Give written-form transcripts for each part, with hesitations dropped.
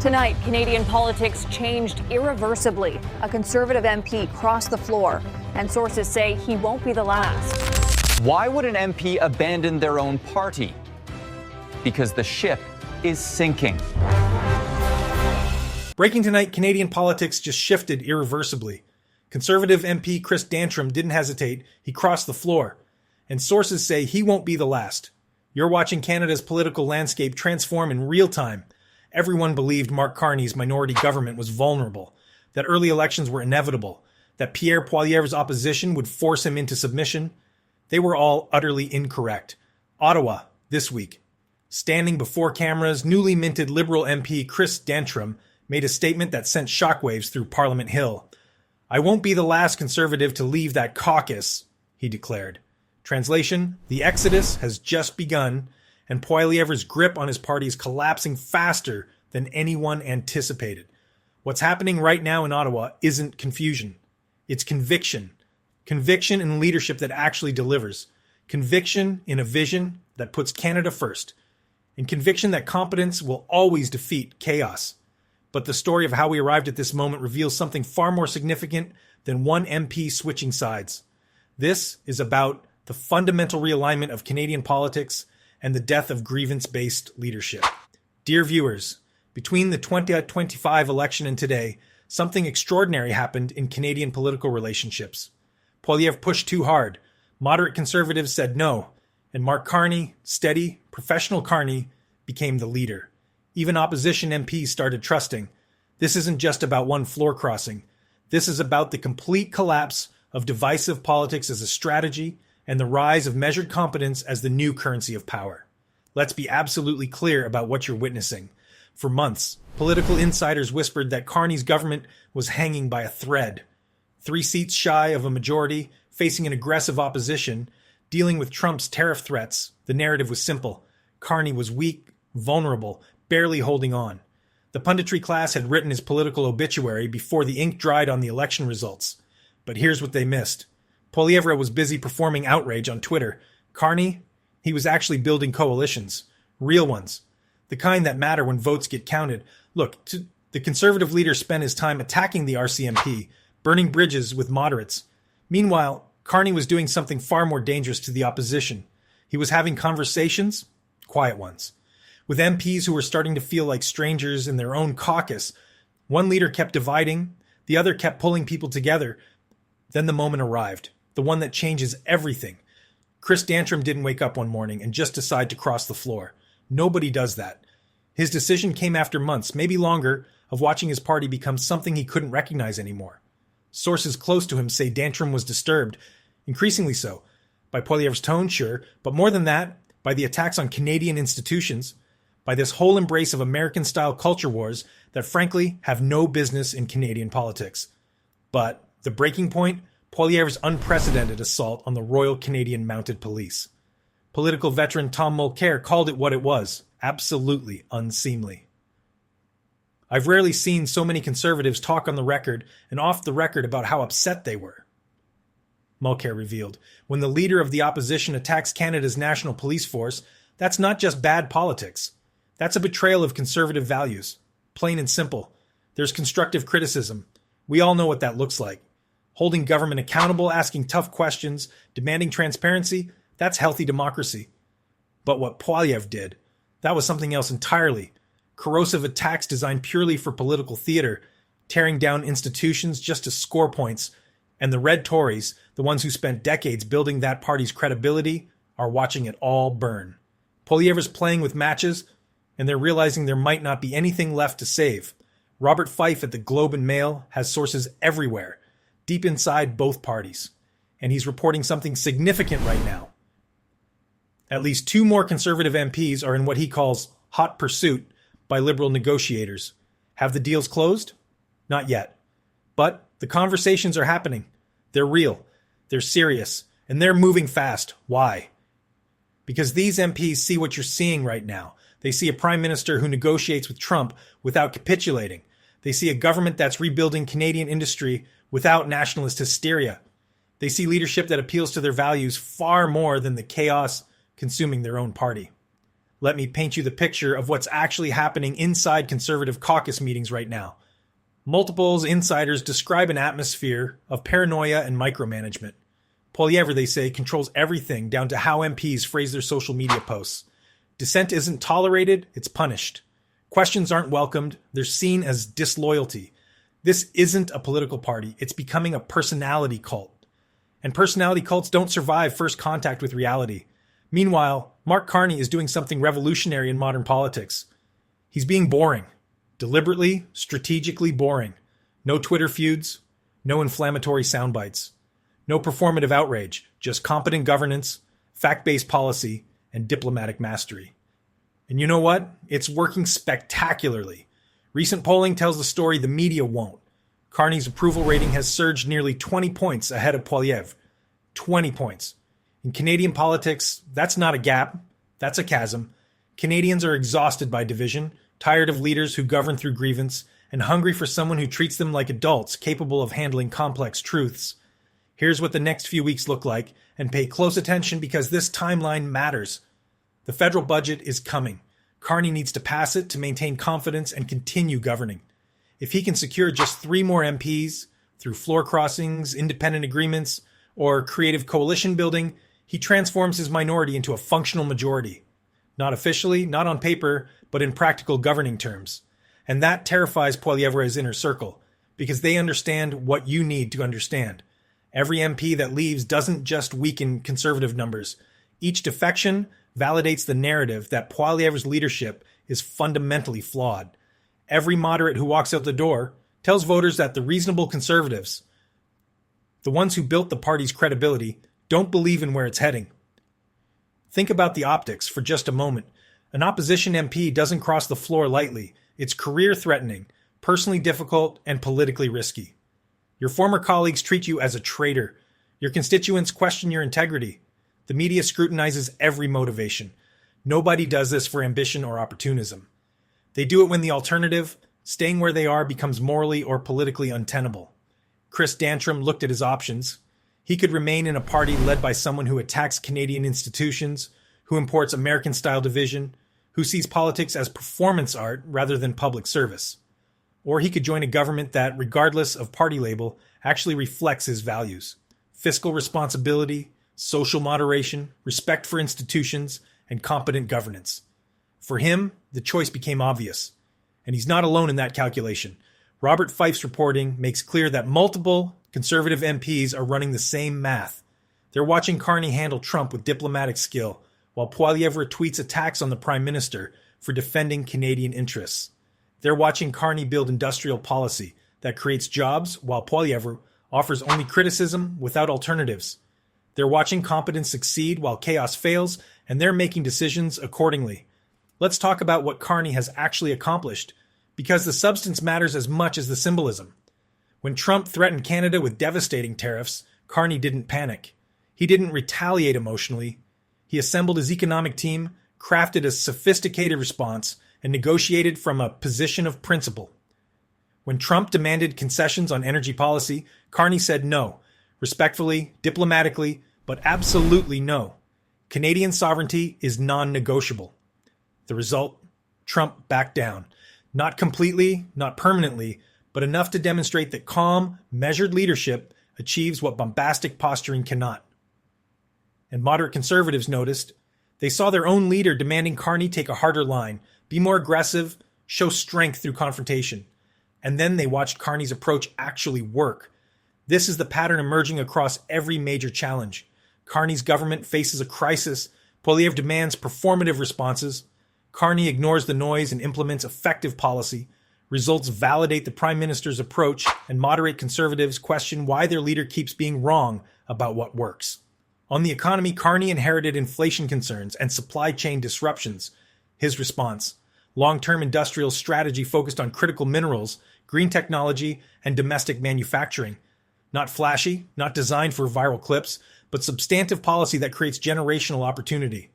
Tonight, Canadian politics changed irreversibly. A Conservative MP crossed the floor, and sources say he won't be the last. Why would an MP abandon their own party? Because the ship is sinking. Breaking tonight, Canadian politics just shifted irreversibly. Conservative MP Chris Dantram didn't hesitate. He crossed the floor. And sources say he won't be the last. You're watching Canada's political landscape transform in real time. Everyone believed Mark Carney's minority government was vulnerable, that early elections were inevitable, that Pierre Poilievre's opposition would force him into submission. They were all utterly incorrect. Ottawa, this week. Standing before cameras, newly minted Liberal MP Chris Dantram made a statement that sent shockwaves through Parliament Hill. "I won't be the last Conservative to leave that caucus," he declared. Translation, the exodus has just begun, and Poilievre's grip on his party is collapsing faster than anyone anticipated. What's happening right now in Ottawa isn't confusion. It's conviction. Conviction in leadership that actually delivers. Conviction in a vision that puts Canada first. And conviction that competence will always defeat chaos. But the story of how we arrived at this moment reveals something far more significant than one MP switching sides. This is about the fundamental realignment of Canadian politics and the death of grievance-based leadership. Dear viewers, between the 2025 election and today, something extraordinary happened in Canadian political relationships. Poilievre pushed too hard. Moderate Conservatives said no, and Mark Carney, steady, professional Carney, became the leader. Even opposition MPs started trusting. This isn't just about one floor crossing. This is about the complete collapse of divisive politics as a strategy and the rise of measured competence as the new currency of power. Let's be absolutely clear about what you're witnessing. For months, political insiders whispered that Carney's government was hanging by a thread. 3 seats shy of a majority, facing an aggressive opposition, dealing with Trump's tariff threats, the narrative was simple. Carney was weak, vulnerable, barely holding on. The punditry class had written his political obituary before the ink dried on the election results. But here's what they missed. Poilievre was busy performing outrage on Twitter. Carney, he was actually building coalitions. Real ones. The kind that matter when votes get counted. Look, the Conservative leader spent his time attacking the RCMP, burning bridges with moderates. Meanwhile, Carney was doing something far more dangerous to the opposition. He was having conversations, quiet ones, with MPs who were starting to feel like strangers in their own caucus. One leader kept dividing, the other kept pulling people together. Then the moment arrived, the one that changes everything. Chris Dantram didn't wake up one morning and just decide to cross the floor. Nobody does that. His decision came after months, maybe longer, of watching his party become something he couldn't recognize anymore. Sources close to him say Dantram was disturbed, increasingly so, by Poilievre's tone, sure, but more than that, by the attacks on Canadian institutions, by this whole embrace of American-style culture wars that frankly have no business in Canadian politics. But the breaking point, Poilievre's unprecedented assault on the Royal Canadian Mounted Police. Political veteran Tom Mulcair called it what it was, absolutely unseemly. I've rarely seen so many Conservatives talk on the record and off the record about how upset they were. Mulcair revealed, when the leader of the opposition attacks Canada's National Police Force, that's not just bad politics. That's a betrayal of Conservative values. Plain and simple. There's constructive criticism. We all know what that looks like. Holding government accountable, asking tough questions, demanding transparency, that's healthy democracy. But what Poilievre did, that was something else entirely. Corrosive attacks designed purely for political theater, tearing down institutions just to score points. And the Red Tories, the ones who spent decades building that party's credibility, are watching it all burn. Poilievre's playing with matches, and they're realizing there might not be anything left to save. Robert Fife at the Globe and Mail has sources everywhere, deep inside both parties. And he's reporting something significant right now. At least 2 more Conservative MPs are in what he calls hot pursuit by Liberal negotiators. Have the deals closed? Not yet. But the conversations are happening. They're real. They're serious. And they're moving fast. Why? Because these MPs see what you're seeing right now. They see a prime minister who negotiates with Trump without capitulating. They see a government that's rebuilding Canadian industry without nationalist hysteria. They see leadership that appeals to their values far more than the chaos consuming their own party. let me paint you the picture of what's actually happening inside Conservative caucus meetings right now. Multiple insiders describe an atmosphere of paranoia and micromanagement. Poilievre, they say, controls everything down to how MPs phrase their social media posts. Dissent isn't tolerated, it's punished. Questions aren't welcomed, they're seen as disloyalty. This isn't a political party, it's becoming a personality cult. And personality cults don't survive first contact with reality. Meanwhile, Mark Carney is doing something revolutionary in modern politics. He's being boring. Deliberately, strategically boring. No Twitter feuds, no inflammatory sound bites. No performative outrage, just competent governance, fact-based policy, and diplomatic mastery. And you know what? It's working spectacularly. Recent polling tells the story the media won't. Carney's approval rating has surged nearly 20 points ahead of Poilievre. 20 points. In Canadian politics, that's not a gap, that's a chasm. Canadians are exhausted by division, tired of leaders who govern through grievance, and hungry for someone who treats them like adults capable of handling complex truths. Here's what the next few weeks look like, and pay close attention because this timeline matters. The federal budget is coming. Carney needs to pass it to maintain confidence and continue governing. If he can secure just 3 more MPs through floor crossings, independent agreements, or creative coalition building, he transforms his minority into a functional majority. Not officially, not on paper, but in practical governing terms. And that terrifies Poilievre's inner circle, because they understand what you need to understand. Every MP that leaves doesn't just weaken Conservative numbers. Each defection validates the narrative that Poilievre's leadership is fundamentally flawed. Every moderate who walks out the door tells voters that the reasonable Conservatives, the ones who built the party's credibility, don't believe in where it's heading. Think about the optics for just a moment. An opposition MP doesn't cross the floor lightly. It's career-threatening, personally difficult, and politically risky. Your former colleagues treat you as a traitor. Your constituents question your integrity. The media scrutinizes every motivation. Nobody does this for ambition or opportunism. They do it when the alternative, staying where they are, becomes morally or politically untenable. Chris Dantram looked at his options. He could remain in a party led by someone who attacks Canadian institutions, who imports American-style division, who sees politics as performance art rather than public service. Or he could join a government that, regardless of party label, actually reflects his values. Fiscal responsibility, social moderation, respect for institutions, and competent governance. For him, the choice became obvious. And he's not alone in that calculation. Robert Fife's reporting makes clear that multiple Conservative MPs are running the same math. They're watching Carney handle Trump with diplomatic skill, while Poilievre tweets attacks on the Prime Minister for defending Canadian interests. They're watching Carney build industrial policy that creates jobs, while Poilievre offers only criticism without alternatives. They're watching competence succeed while chaos fails, and they're making decisions accordingly. Let's talk about what Carney has actually accomplished, because the substance matters as much as the symbolism. When Trump threatened Canada with devastating tariffs, Carney didn't panic. He didn't retaliate emotionally. He assembled his economic team, crafted a sophisticated response, and negotiated from a position of principle. When Trump demanded concessions on energy policy, Carney said no, respectfully, diplomatically, but absolutely no. Canadian sovereignty is non-negotiable. The result? Trump backed down. Not completely, not permanently, but enough to demonstrate that calm, measured leadership achieves what bombastic posturing cannot. And moderate Conservatives noticed. They saw their own leader demanding Carney take a harder line, be more aggressive, show strength through confrontation. And then they watched Carney's approach actually work. This is the pattern emerging across every major challenge. Carney's government faces a crisis. Poilievre demands performative responses. Carney ignores the noise and implements effective policy. Results validate the Prime Minister's approach, and moderate Conservatives question why their leader keeps being wrong about what works. On the economy, Carney inherited inflation concerns and supply chain disruptions. His response: long-term industrial strategy focused on critical minerals, green technology, and domestic manufacturing. Not flashy, not designed for viral clips, but substantive policy that creates generational opportunity.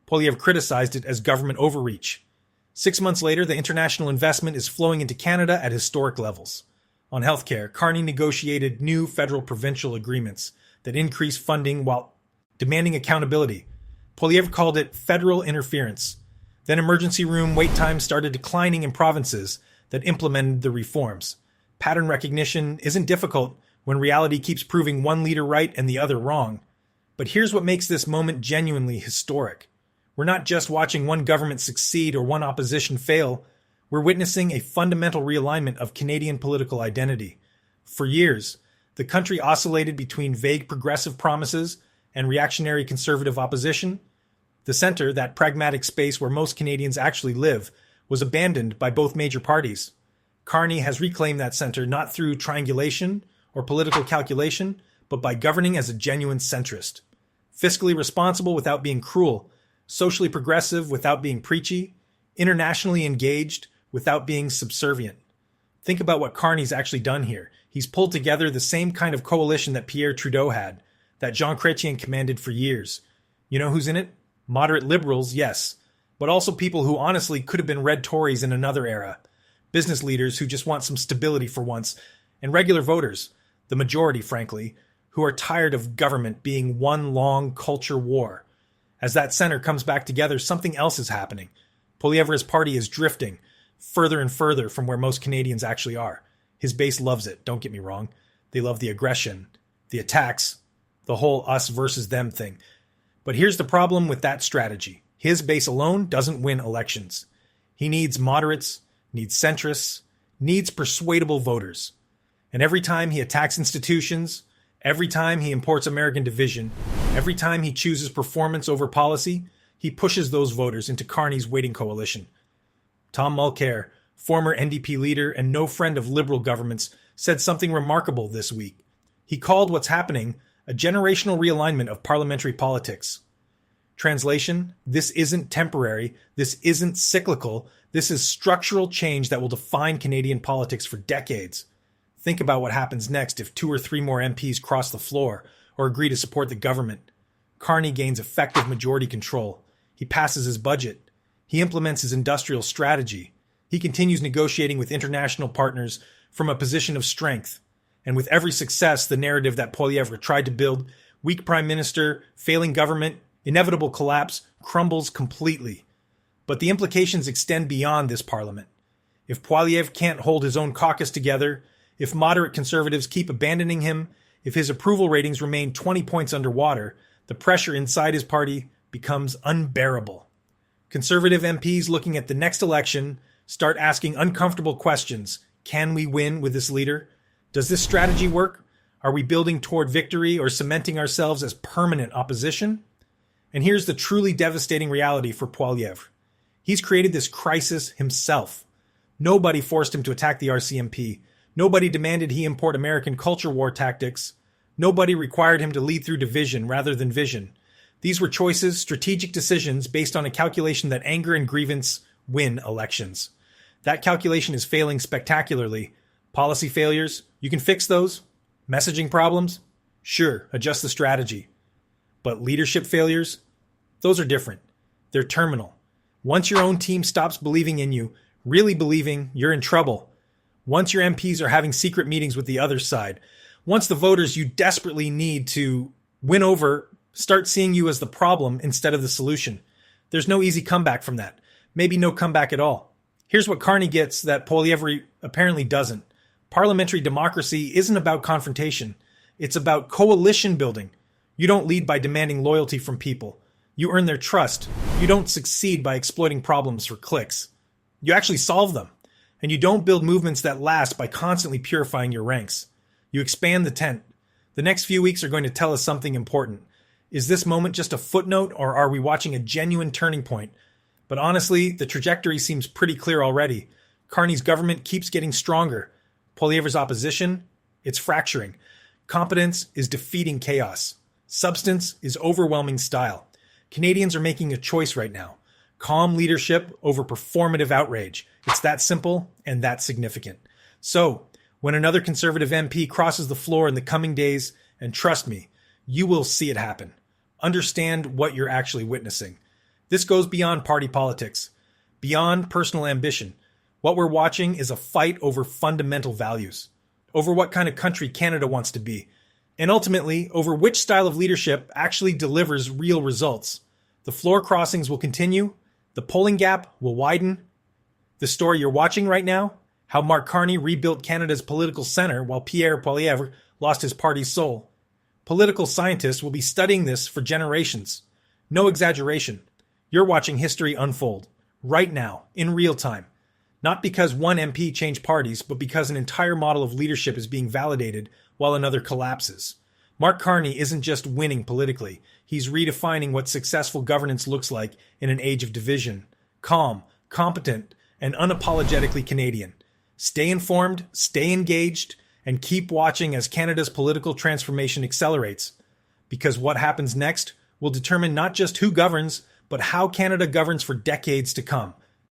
Poilievre criticized it as government overreach. 6 months later, the international investment is flowing into Canada at historic levels. On healthcare, Carney negotiated new federal-provincial agreements that increase funding while demanding accountability. Poilievre called it federal interference. Then emergency room wait times started declining in provinces that implemented the reforms. Pattern recognition isn't difficult when reality keeps proving one leader right and the other wrong. But here's what makes this moment genuinely historic. We're not just watching one government succeed or one opposition fail. We're witnessing a fundamental realignment of Canadian political identity. For years, the country oscillated between vague progressive promises and reactionary conservative opposition. The center, that pragmatic space where most Canadians actually live, was abandoned by both major parties. Carney has reclaimed that center not through triangulation or political calculation, but by governing as a genuine centrist. Fiscally responsible without being cruel, socially progressive without being preachy, internationally engaged without being subservient. Think about what Carney's actually done here. He's pulled together the same kind of coalition that Pierre Trudeau had, that Jean Chrétien commanded for years. You know who's in it? Moderate liberals, yes, but also people who honestly could have been red Tories in another era. Business leaders who just want some stability for once, and regular voters, the majority, frankly, who are tired of government being one long culture war. As that center comes back together, something else is happening. Poilievre's party is drifting further and further from where most Canadians actually are. His base loves it, don't get me wrong. They love the aggression, the attacks, the whole us versus them thing. But here's the problem with that strategy. His base alone doesn't win elections. He needs moderates, needs centrists, needs persuadable voters. And every time he attacks institutions, every time he imports American division, every time he chooses performance over policy, he pushes those voters into Carney's waiting coalition. Tom Mulcair, former NDP leader and no friend of Liberal governments, said something remarkable this week. He called what's happening a generational realignment of parliamentary politics. Translation, this isn't temporary, this isn't cyclical, this is structural change that will define Canadian politics for decades. Think about what happens next if 2 or 3 more MPs cross the floor or agree to support the government. Carney gains effective majority control. He passes his budget. He implements his industrial strategy. He continues negotiating with international partners from a position of strength. And with every success, the narrative that Poilievre tried to build, weak prime minister, failing government, inevitable collapse, crumbles completely. But the implications extend beyond this parliament. If Poilievre can't hold his own caucus together, if moderate conservatives keep abandoning him, if his approval ratings remain 20 points underwater, the pressure inside his party becomes unbearable. Conservative MPs looking at the next election start asking uncomfortable questions. Can we win with this leader? Does this strategy work? Are we building toward victory or cementing ourselves as permanent opposition? And here's the truly devastating reality for Poilievre. He's created this crisis himself. Nobody forced him to attack the RCMP. Nobody demanded he import American culture war tactics. Nobody required him to lead through division rather than vision. These were choices, strategic decisions based on a calculation that anger and grievance win elections. That calculation is failing spectacularly. Policy failures, you can fix those. Messaging problems, sure, adjust the strategy. But leadership failures, those are different. They're terminal. Once your own team stops believing in you, really believing, you're in trouble. Once your MPs are having secret meetings with the other side, once the voters you desperately need to win over start seeing you as the problem instead of the solution, there's no easy comeback from that. Maybe no comeback at all. Here's what Carney gets that Poilievre apparently doesn't. Parliamentary democracy isn't about confrontation. It's about coalition building. You don't lead by demanding loyalty from people. You earn their trust. You don't succeed by exploiting problems for clicks. You actually solve them. And you don't build movements that last by constantly purifying your ranks. You expand the tent. The next few weeks are going to tell us something important. Is this moment just a footnote, or are we watching a genuine turning point? But honestly, the trajectory seems pretty clear already. Carney's government keeps getting stronger. Poilievre's opposition, it's fracturing. Competence is defeating chaos. Substance is overwhelming style. Canadians are making a choice right now. Calm leadership over performative outrage. It's that simple and that significant. So, when another Conservative MP crosses the floor in the coming days, and trust me, you will see it happen. Understand what you're actually witnessing. This goes beyond party politics, beyond personal ambition. What we're watching is a fight over fundamental values, over what kind of country Canada wants to be, and ultimately over which style of leadership actually delivers real results. The floor crossings will continue, The polling gap will widen. The story you're watching right now, how Mark Carney rebuilt Canada's political center while Pierre Poilievre lost his party's soul. Political scientists will be studying this for generations. No exaggeration. You're watching history unfold, right now, in real time. Not because one MP changed parties, but because an entire model of leadership is being validated while another collapses. Mark Carney isn't just winning politically. He's redefining what successful governance looks like in an age of division. Calm, competent, and unapologetically Canadian. Stay informed, stay engaged, and keep watching as Canada's political transformation accelerates. Because what happens next will determine not just who governs, but how Canada governs for decades to come.